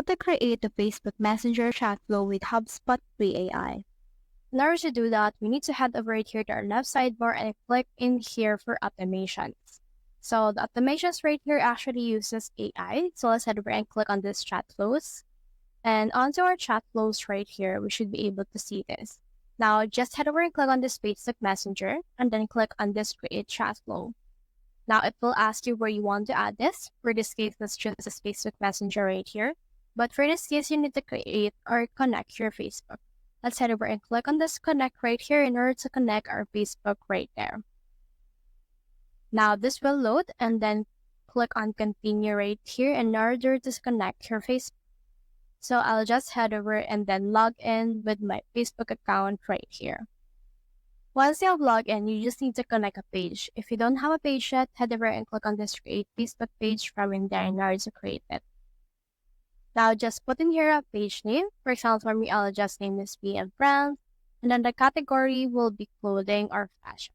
how to create the Facebook Messenger chat flow with Hubspot free AI. In order to do that, we need to head over right here to our left sidebar and click in here for automations. So the automations right here actually uses AI. So let's head over and click on this chat flows. And onto our chat flows right here, we should be able to see this. Now just head over and click on this Facebook Messenger and then click on this create chat flow. Now it will ask you where you want to add this. For this case, let's choose this Facebook Messenger right here. But for this case, you need to create or connect your Facebook. Let's head over and click on this connect right here in order to connect our Facebook right there. Now this will load and then click on continue right here in order to connect your Facebook. So I'll just head over and then log in with my Facebook account right here. Once you have logged in, you just need to connect a page. If you don't have a page yet, head over and click on this create Facebook page from in there in order to create it. Now just put in here a page name. For example, for me, I'll just name this PM Friends, and then the category will be clothing or fashion.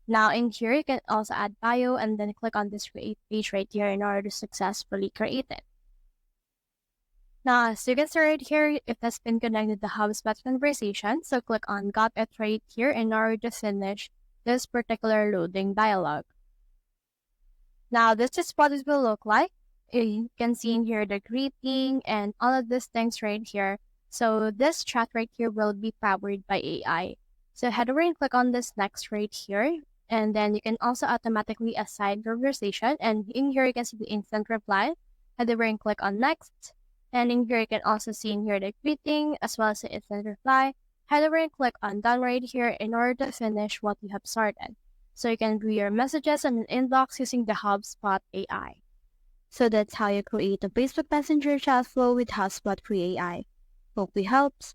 Now in here, you can also add bio and then click on this create page right here in order to successfully create it. Now, as you can see right here, it has been connected to HubSpot conversation. So click on got it right here in order to finish this particular loading dialog. Now, this is what it will look like. You can see in here the greeting and all of these things right here. So this chat right here will be powered by AI. So head over and click on this next right here. And then you can also automatically assign conversation. And in here, you can see the instant reply. Head over and click on next. And in here, you can also see in here the greeting as well as the instant reply. Head over and click on done right here in order to finish what you have started. So you can view your messages on an inbox using the HubSpot AI. So that's how you create a Facebook Messenger chat flow with Hubspot free AI. Hope it helps.